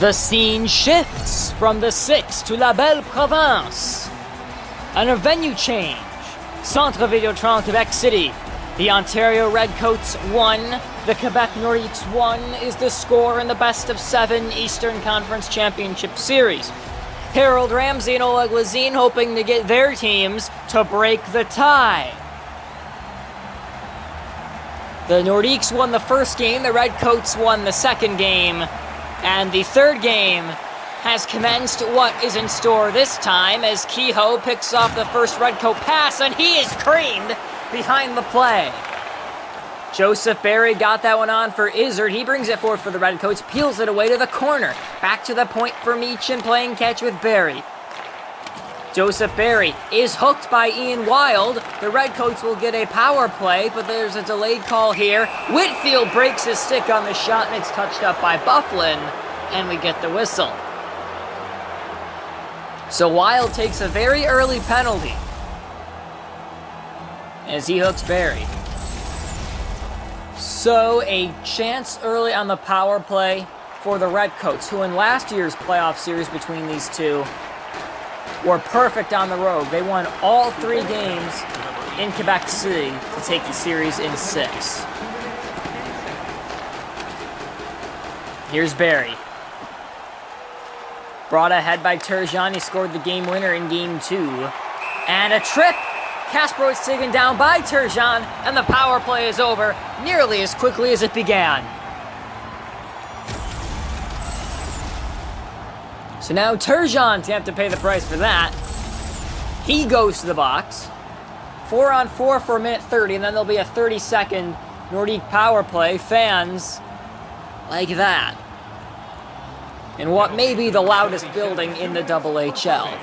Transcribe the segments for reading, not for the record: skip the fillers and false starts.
The scene shifts from the 6 to La Belle Province. And a venue change. Centre Vidéotron, Quebec City. The Ontario Redcoats 1, the Quebec Nordiques 1 is the score in the best of 7 Eastern Conference Championship Series. Harold Ramsey and Oleg Lazine hoping to get their teams to break the tie. The Nordiques won the first game, the Redcoats won the second game, and the third game has commenced. What is in store this time as Kehoe picks off the first Redcoat pass, and he is creamed behind the play. Joseph Barry got that one on for Izzard. He brings it forward for the Redcoats, peels it away to the corner. Back to the point for Meechin, playing catch with Barry. Joseph Barry is hooked by Ian Wild. The Redcoats will get a power play, but there's a delayed call here. Whitfield breaks his stick on the shot, and it's touched up by Bufflin, and we get the whistle. So Wild takes a very early penalty as he hooks Barry. So a chance early on the power play for the Redcoats, who in last year's playoff series between these two were perfect on the road. They won all 3 games in Quebec City to take the series in 6. Here's Barry. Brought ahead by Turgeon. He scored the game winner in game 2. And a trip. Kasparov is taken down by Turgeon, and the power play is over nearly as quickly as it began. So now Turgeon's have to pay the price for that. He goes to the box. 4-on-4 for a minute 30, and then there'll be a 30-second Nordique power play. Fans like that. In what may be the loudest building in the AHL.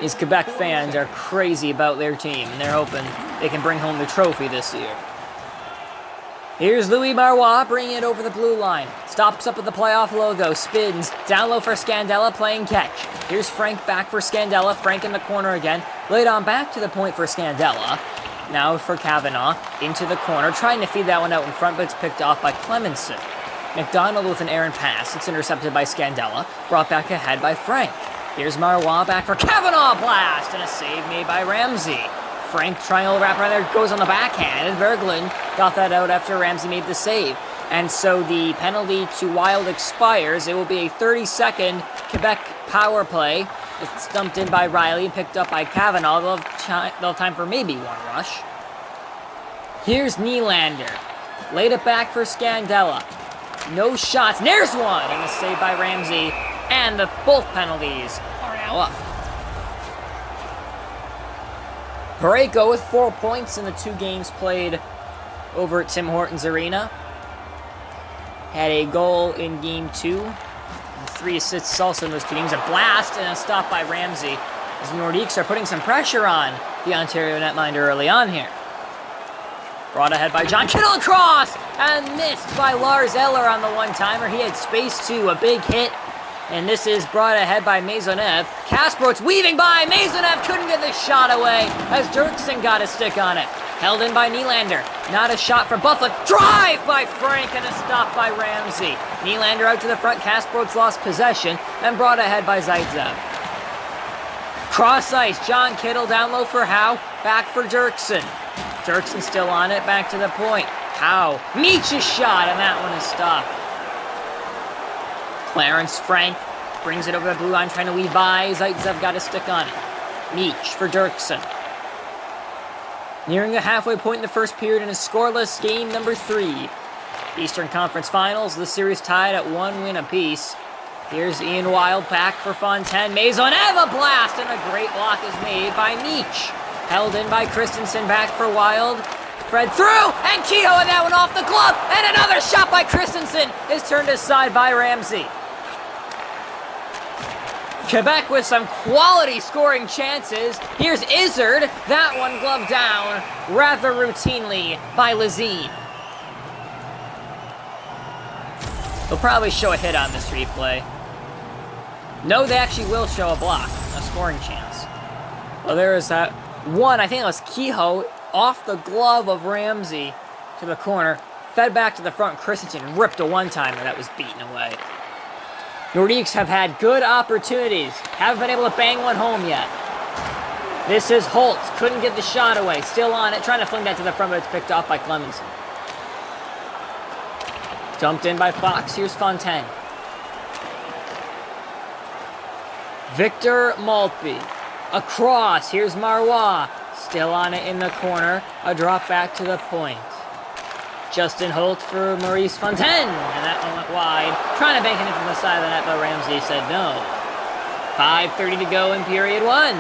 These Quebec fans are crazy about their team, and they're hoping they can bring home the trophy this year. Here's Louis Marois bringing it over the blue line. Stops up with the playoff logo, spins, down low for Scandella, playing catch. Here's Frank back for Scandella, Frank in the corner again. Laid on back to the point for Scandella. Now for Kavanaugh, into the corner, trying to feed that one out in front, but it's picked off by Clemenson. McDonald with an errant pass, it's intercepted by Scandella, brought back ahead by Frank. Here's Marois back for Kavanaugh, blast, and a save made by Ramsey. Frank triangle wrap around there, goes on the backhand, and Berglund got that out after Ramsey made the save. And so the penalty to Wild expires. It will be a 30-second Quebec power play. It's dumped in by Riley and picked up by Kavanaugh. They'll have time for maybe one rush. Here's Nylander. Laid it back for Scandella. No shots. There's one! And a save by Ramsey. And both penalties are now up. Parayko with 4 points in the 2 games played over at Tim Hortons Arena. Had a goal in game 2. And 3 assists also in those 2 games. A blast and a stop by Ramsey. As the Nordiques are putting some pressure on the Ontario netminder early on here. Brought ahead by John Kittle across! And missed by Lars Eller on the one-timer. He had space to a big hit. And this is brought ahead by Maisonneuve. Kasparov's weaving by. Maisonneuve couldn't get the shot away as Dirksen got a stick on it. Held in by Nylander. Not a shot for Bufflin. Drive by Frank and a stop by Ramsey. Nylander out to the front. Kasparov's lost possession and brought ahead by Zaitsev. Cross ice. John Kittle down low for Howe. Back for Dirksen. Dirksen still on it. Back to the point. Howe meets his shot, and that one is stopped. Clarence Frank brings it over the blue line, trying to weave by. Zaitsev got a stick on it. Meech for Dirksen. Nearing the halfway point in the first period in a scoreless game number 3. Eastern Conference Finals, the series tied at 1 win apiece. Here's Ian Wild back for Fontaine. Maisonneuve, a blast, and a great block is made by Meech. Held in by Christensen, back for Wild. Fred through, and Kehoe with that one off the glove, and another shot by Christensen is turned aside by Ramsey. Quebec with some quality scoring chances. Here's Izzard, that one gloved down rather routinely by Lazine. They'll probably show a hit on this replay. No, they actually will show a block, a scoring chance. Well, there is that one, I think it was Kehoe, off the glove of Ramsey to the corner, fed back to the front. Christensen ripped a one-timer that was beaten away. Nordiques have had good opportunities. Haven't been able to bang one home yet. This is Holtz. Couldn't get the shot away. Still on it. Trying to fling that to the front, but it's picked off by Clemenson. Dumped in by Fox. Here's Fontaine. Victor Maltby. Across. Here's Marois. Still on it in the corner. A drop back to the point. Justin Holt for Maurice Fontaine. And that one went wide. Trying to bank it in from the side of the net, but Ramsey said no. 5:30 to go in period one.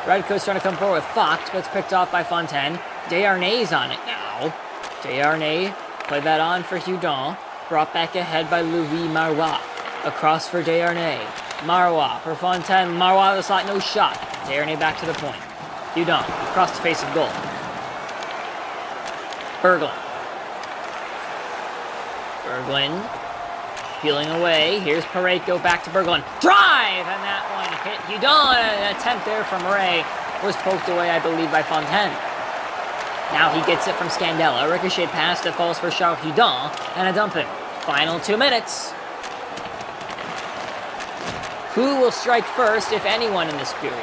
Redcoats trying to come forward with Fox, but it's picked off by Fontaine. Desharnais on it now. Desharnais played that on for Hudon. Brought back ahead by Louis Marois. Across for Desharnais. Marois for Fontaine. Marois to the slot, no shot. Desharnais back to the point. Hudon across the face of goal. Berglund. Berglund peeling away. Here's Pareko back to Berglund. Drive! And that one hit Hudon. An attempt there from Ray was poked away, I believe, by Fontaine. Now he gets it from Scandella. Ricochet pass that falls for Charles Hudon. And a dump in. Final 2 minutes. Who will strike first, if anyone, in this period?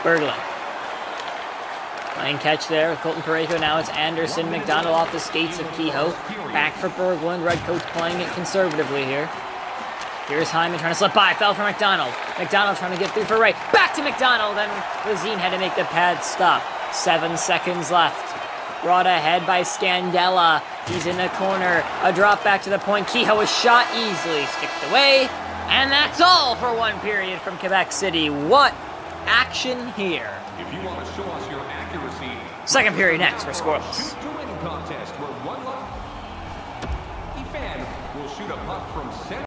Berglund. Playing catch there with Colton Pareko. Now it's Anderson. McDonald off the skates of Kehoe. Back for Berglund. Redcoats playing it conservatively here. Here's Hyman trying to slip by. Fell for McDonald. McDonald trying to get through for Ray. Back to McDonald. And Lazine had to make the pad stop. 7 seconds left. Brought ahead by Scandella. He's in the corner. A drop back to the point. Kehoe is shot easily. Sticked away. And that's all for one period from Quebec City. What action here. If you want to show us your accuracy, second period next for scoreless. shoot to win contest where one lucky fan will shoot a puck from center.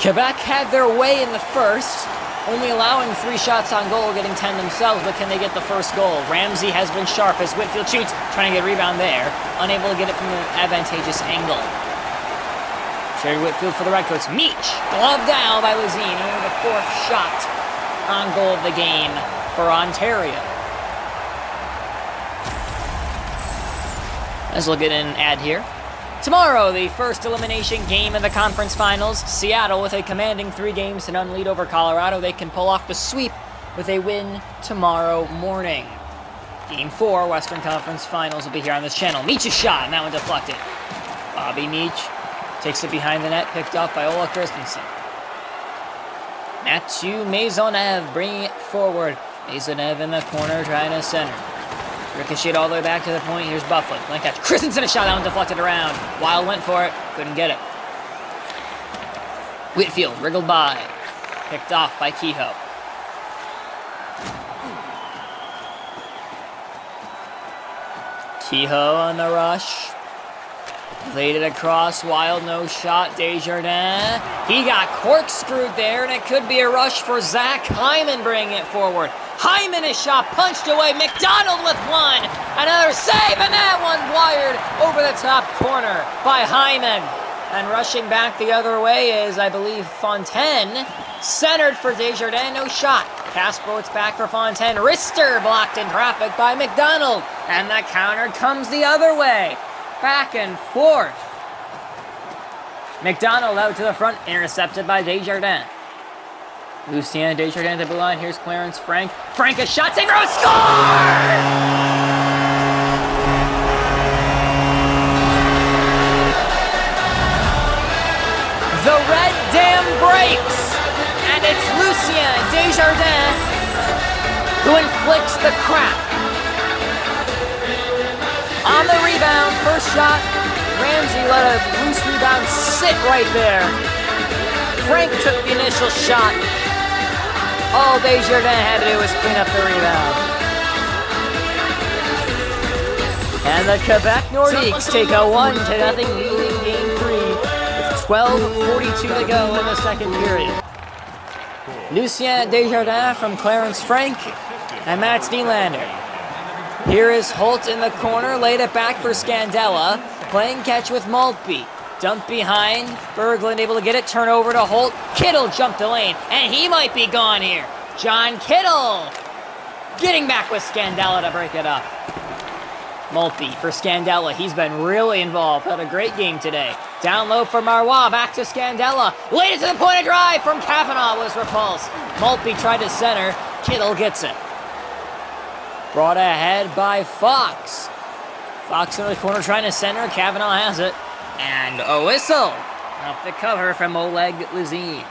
Quebec had their way in the first, only allowing 3 shots on goal, getting 10 themselves, but can they get the first goal? Ramsey has been sharp as Whitfield shoots, trying to get a rebound there, unable to get it from an advantageous angle. Sherry Whitfield for the Redcoats. Meach, gloved down by Lazine, only the 4th shot on goal of the game for Ontario. Let's look at an ad here. Tomorrow, the first elimination game in the conference finals. Seattle with a commanding 3 games to none lead over Colorado. They can pull off the sweep with a win tomorrow morning. Game 4, Western Conference Finals will be here on this channel. Meach's shot, and that one deflected. Bobby Meach takes it behind the net, picked off by Ola Christensen. Mathieu Maisonneuve bringing it forward. Maisonneuve in the corner, trying to center. Ricochet all the way back to the point. Here's Bufflin. Link catch. Christensen a shot. That one deflected around. Wild went for it. Couldn't get it. Whitfield wriggled by. Picked off by Kehoe. Kehoe on the rush. Played it across. Wild no shot. Desjardins. He got corkscrewed there, and it could be a rush for Zach Hyman bringing it forward. Hyman is shot, punched away. McDonald with one. Another save, and that one wired over the top corner by Hyman. And rushing back the other way is, I believe, Fontaine. Centered for Desjardins, no shot. Casper, it's back for Fontaine. Rister blocked in traffic by McDonald. And the counter comes the other way. Back and forth. McDonald out to the front, intercepted by Desjardins. Lucien Desjardins at the blue line. Here's Clarence Frank. Frank a shot, save, throw, score! The red dam breaks, and it's Lucien Desjardins who inflicts the crack. On the rebound, first shot, Ramsey let a loose rebound sit right there. Frank took the initial shot. All Desjardins had to do was clean up the rebound. And the Quebec Nordiques take a 1-0 lead in Game 3 with 12:42 to go in the second period. Lucien Desjardins from Clarence Frank and Matt Nylander. Here is Holt in the corner, laid it back for Scandella, playing catch with Maltby. Dump behind. Berglund able to get it. Turnover to Holt. Kittle jumped the lane. And he might be gone here. John Kittle getting back with Scandella to break it up. Maltby for Scandella. He's been really involved. Had a great game today. Down low for Marois. Back to Scandella. Laid it to the point of drive from Kavanaugh was repulsed. Maltby tried to center. Kittle gets it. Brought ahead by Fox. Fox in the corner trying to center. Kavanaugh has it. And a whistle off the cover from Oleg Luzin.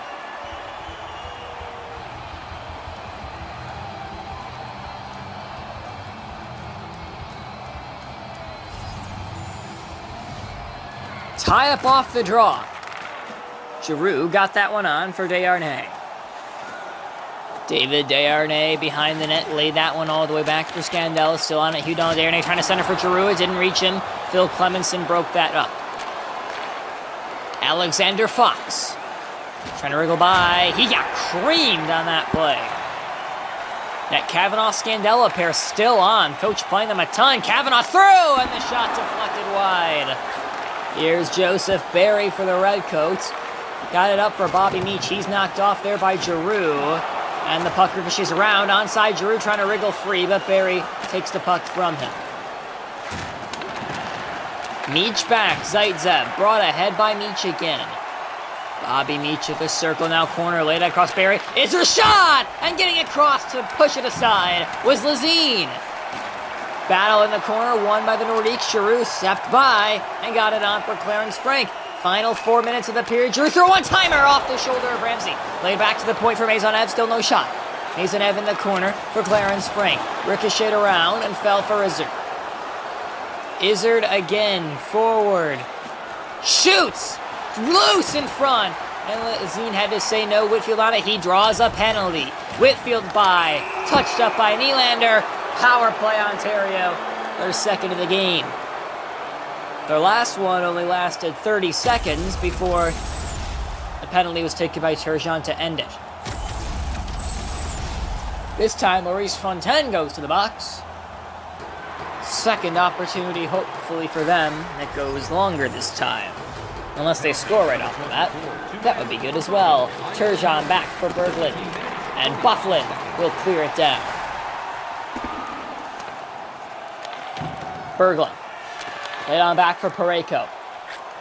Tie up off the draw. Giroux got that one on for Desharnais. David Desharnais behind the net, laid that one all the way back for Scandella. Still on it, Hudon Desharnais trying to center for Giroux. It didn't reach him. Phil Clemenson broke that up. Alexander Fox trying to wriggle by. He got creamed on that play. That Kavanaugh-Scandella pair still on. Coach playing them a ton. Kavanaugh through, and the shot deflected wide. Here's Joseph Berry for the Redcoats. Got it up for Bobby Meach. He's knocked off there by Giroux. And the puck ricochets around. Onside, Giroux trying to wriggle free, but Berry takes the puck from him. Meach back. Zaitsev brought ahead by Meach again. Bobby Meach at the circle now. Corner laid across Berry. It's a shot! And getting across to push it aside was Lezine. Battle in the corner, won by the Nordiques. Giroux stepped by and got it on for Clarence Frank. Final 4 minutes of the period. Giroux threw a one-timer off the shoulder of Ramsey. Laid back to the point for Maisonneuve, still no shot. Maisonneuve in the corner for Clarence Frank. Ricocheted around and fell for Izzard. Izzard again, forward. Shoots! Loose in front! And Lezine had to say no. Whitfield on it. He draws a penalty. Whitfield by. Touched up by Nylander. Power play Ontario. Their second of the game. Their last one only lasted 30 seconds before the penalty was taken by Turgeon to end it. This time, Maurice Fontaine goes to the box. Second opportunity, hopefully for them, that goes longer this time. Unless they score right off the bat. That would be good as well. Turgeon back for Berglund. And Bufflin will clear it down. Berglund. Laid on back for Parayko.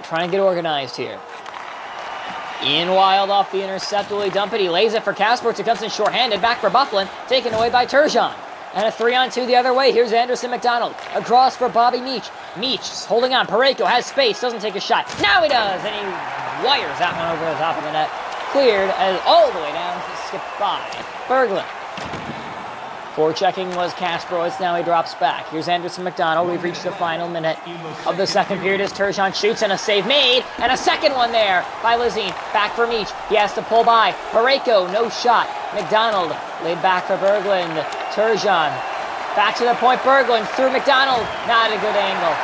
Trying to get organized here. Ian Wild off the intercept. Will he dump it? He lays it for Kasper. It comes in shorthanded. Back for Bufflin. Taken away by Turgeon. And a 3-on-2 the other way. Here's Anderson McDonald. Across for Bobby Meach. Meach holding on. Parayko has space. Doesn't take a shot. Now he does. And he wires that one over the top of the net. Cleared as all the way down. Skipped by Berglund. Forechecking was Kasperowitz. Now he drops back. Here's Anderson McDonald. We've reached the final minute of the second period as Turgeon shoots and a save made. And a second one there by Lezine. Back for Meach. He has to pull by. Parayko, no shot. McDonald laid back for Berglund. Turgeon. Back to the point. Berglund through McDonald. Not a good angle.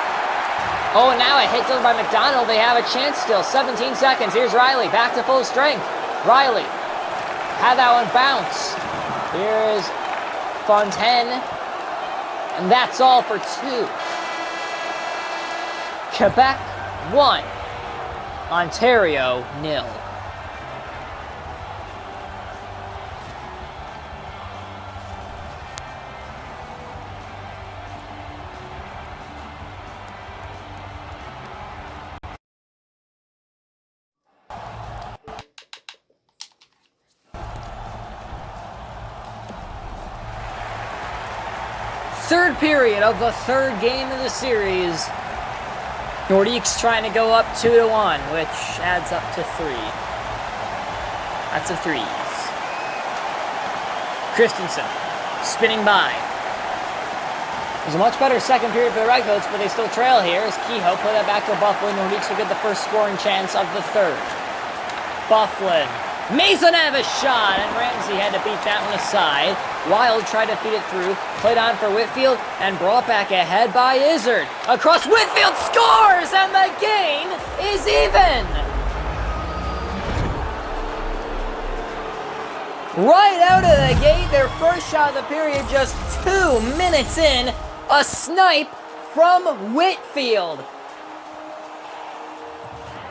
Oh, and now a hit done by McDonald. They have a chance still. 17 seconds. Here's Riley. Back to full strength. Riley had that one bounce. Here's Fontaine, and that's all for 2. Quebec 1, Ontario 0. Third period of the third game of the series. Nordiques trying to go up 2-1, which adds up to 3. Lots of threes. Christensen spinning by. It was a much better second period for the Redcoats, but they still trail here as Kehoe put that back for Bufflin. Nordiques will get the first scoring chance of the third. Bufflin. Maisonneuve a shot, and Ramsey had to beat that one aside. Wild tried to feed it through, played on for Whitfield, and brought back ahead by Izzard. Across Whitfield scores, and the game is even! Right out of the gate, their first shot of the period just 2 minutes in, a snipe from Whitfield.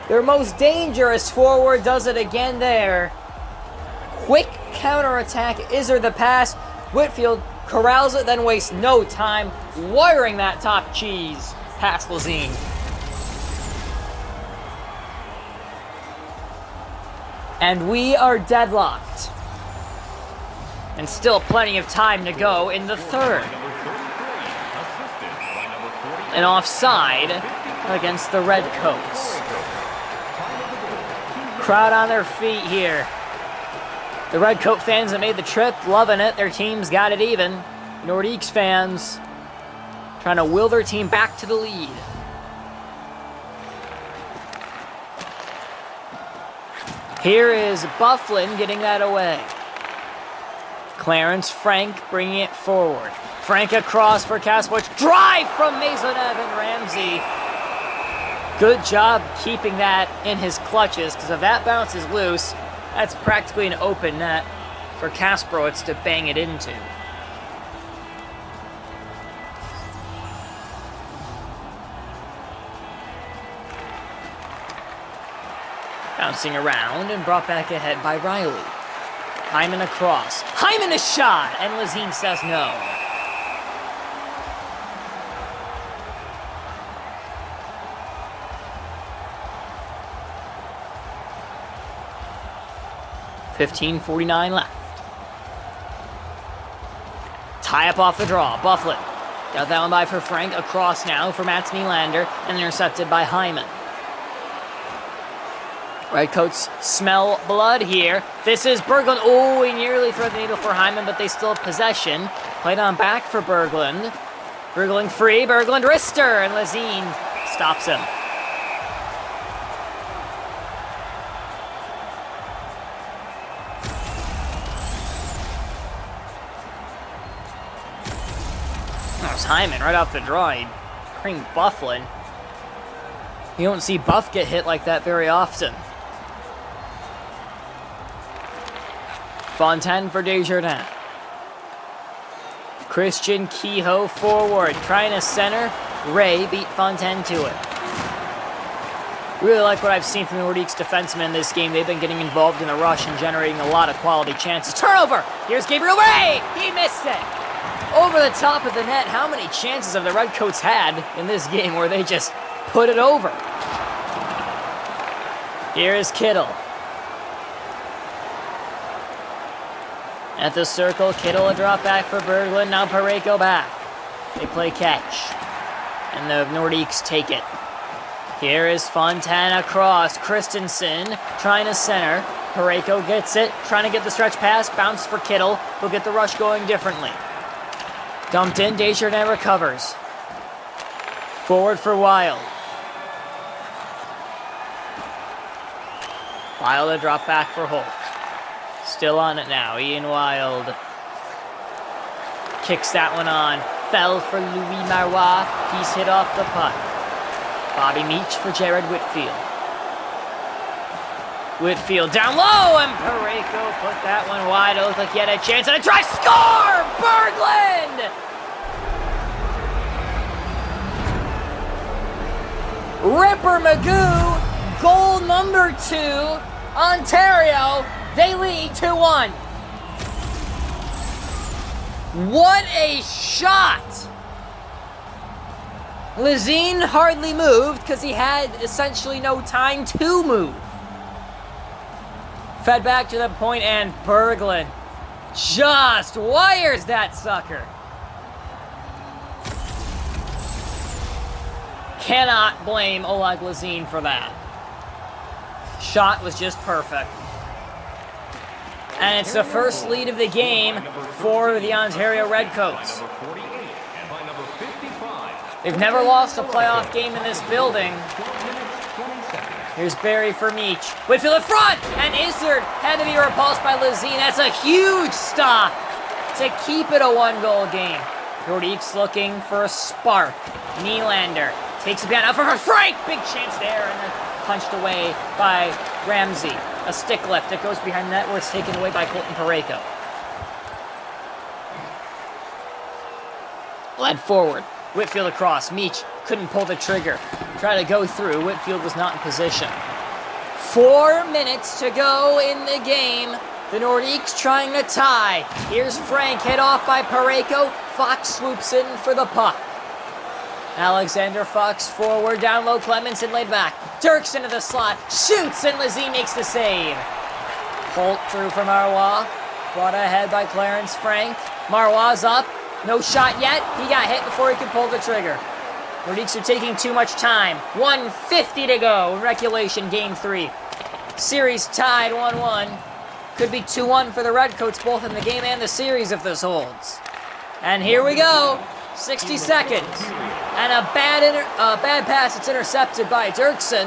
Their most dangerous forward does it again there. Quick counterattack. Izzard the pass. Whitfield corrals it, then wastes no time wiring that top cheese past Lazine. And we are deadlocked. And still plenty of time to go in the third. An offside against the Redcoats. Crowd on their feet here. The Redcoat fans that made the trip, loving it. Their team's got it even. Nordiques fans trying to will their team back to the lead. Here is Bufflin getting that away. Clarence Frank bringing it forward. Frank across for Kaswich. Drive from Maisonneuve and Ramsey. Good job keeping that in his clutches, because if that bounces loose, that's practically an open net for Kasprowitz to bang it into. Bouncing around and brought back ahead by Riley. Hyman across. Hyman a shot, and Lazine says no. .15:49 left. Tie up off the draw. Bufflin got that one by for Frank. Across now for Mats Nylander, and intercepted by Hyman. Redcoats smell blood here. This is Berglund. Oh, he nearly threaded the needle for Hyman, but they still have possession. Played on back for Berglund. Berglund free. Berglund wrister, and Lazine stops him. That was Hyman right off the draw. He creamed Bufflin. You don't see Buff get hit like that very often. Fontaine for Desjardins. Christian Kehoe forward. Trying to center. Ray beat Fontaine to it. Really like what I've seen from the Nordiques defensemen in this game. They've been getting involved in the rush and generating a lot of quality chances. Turnover! Here's Gabriel Ray! He missed it! Over the top of the net. How many chances have the Redcoats had in this game where they just put it over? Here is Kittle. At the circle, Kittle a drop back for Berglund. Now Parayko back. They play catch. And the Nordiques take it. Here is Fontana across. Christensen trying to center. Parayko gets it. Trying to get the stretch pass. Bounce for Kittle. They'll get the rush going differently. Dumped in. Desjardins recovers. Forward for Wild. Wild a drop back for Holt. Still on it now. Ian Wild kicks that one on. Fell for Louis Marois. He's hit off the puck. Bobby Meach for Jared Whitfield. Whitfield down low, and Parayko put that one wide. It looked like he had a chance, and a try. Score! Berglund! Ripper Magoo, goal number 2. Ontario, they lead 2-1. What a shot! Lazine hardly moved because he had essentially no time to move. Fed back to the point, and Berglund just wires that sucker. Cannot blame Oleg Lazine for that. Shot was just perfect. And it's the first lead of the game for the Ontario Redcoats. They've never lost a playoff game in this building. Here's Barry for Meach. Whitfield in front! And Izzard had to be repulsed by Lazine. That's a huge stop to keep it a 1-goal game. Nordiques looking for a spark. Nylander takes it down. Out for Frank! Big chance there, and then punched away by Ramsey. A stick left that goes behind the net where it's taken away by Colton Parayko. Led forward. Whitfield across. Meach couldn't pull the trigger. try to go through. Whitfield was not in position. 4 minutes to go in the game. The Nordiques trying to tie. Here's Frank, hit off by Pareko. Fox swoops in for the puck. Alexander Fox forward, down low, Clemenson laid back. Dirks into the slot, shoots, and Lazine makes the save. Holt through for Marois. Brought ahead by Clarence Frank. Marois up, no shot yet. He got hit before he could pull the trigger. Nordiques are taking too much time. 1:50 to go in regulation, game 3. Series tied 1-1. Could be 2-1 for the Redcoats, both in the game and the series if this holds. And here we go. 60 seconds. And a bad pass. It's intercepted by Dirksen.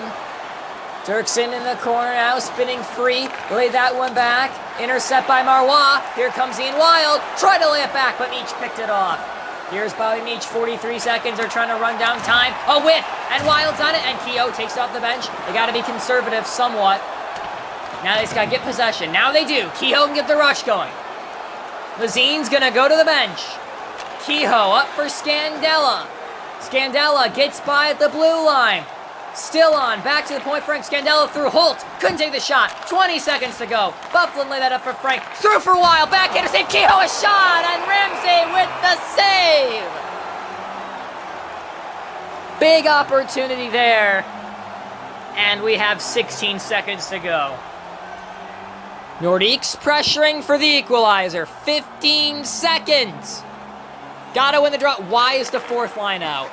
Dirksen in the corner now, spinning free. Laid that one back. Intercept by Marois. Here comes Ian Wild. Tried to lay it back, but Meach picked it off. Here's Bobby Meach, 43 seconds. They're trying to run down time. A whiff, and Wild's on it, and Keogh takes it off the bench. They got to be conservative somewhat. Now they just got to get possession. Now they do. Keogh can get the rush going. Lazine's going to go to the bench. Keogh up for Scandella. Scandella gets by at the blue line. Still on. Back to the point. Frank Scandella through Holt. Couldn't take the shot. 20 seconds to go. Bufflin laid that up for Frank. Through for Wild. Backhander save. Keogh a shot. And Ramsey with the save. Big opportunity there. And we have 16 seconds to go. Nordiques pressuring for the equalizer. 15 seconds. Gotta win the draw. Why is the fourth line out?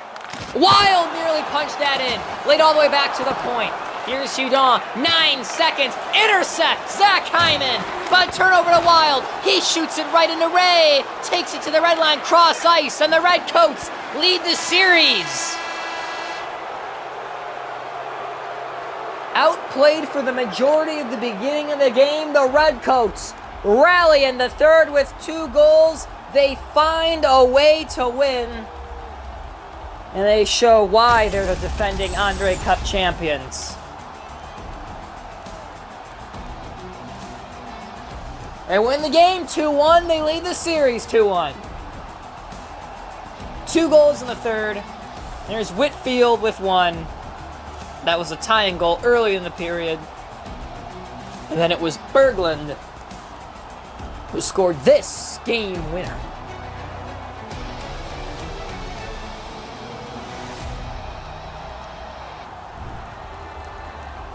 Wild nearly punched that in. Laid all the way back to the point. Here's Hudon. 9 seconds. Intercept. Zach Hyman. But turnover to Wild. He shoots it right into Ray. Takes it to the red line. Cross ice. And the Redcoats lead the series. Outplayed for the majority of the beginning of the game, the Redcoats rally in the third with 2 goals. They find a way to win, and they show why they're the defending Andre Cup champions. They win the game 2-1. They lead the series 2-1. 2 goals in the third. There's Whitfield with 1. That was a tying goal early in the period. And then it was Berglund who scored this game winner.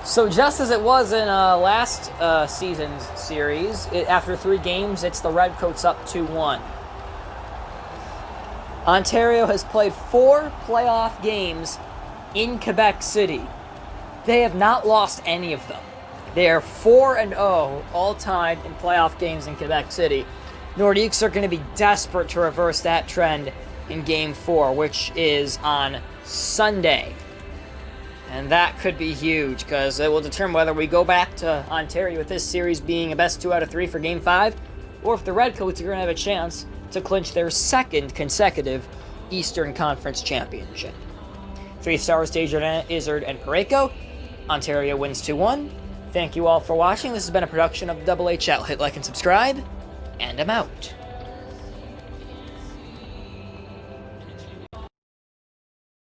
So just as it was in last season's series, after 3 games, it's the Redcoats up 2-1. Ontario has played 4 playoff games in Quebec City. They have not lost any of them. They are 4-0 all time in playoff games in Quebec City. Nordiques are going to be desperate to reverse that trend in Game 4, which is on Sunday. And that could be huge, because it will determine whether we go back to Ontario with this series being a best 2 out of 3 for Game 5, or if the Redcoats are going to have a chance to clinch their 2nd consecutive Eastern Conference Championship. 3 stars to Izzard and Pareko. Ontario wins 2-1. Thank you all for watching. This has been a production of Double HL. Hit like and subscribe, and I'm out.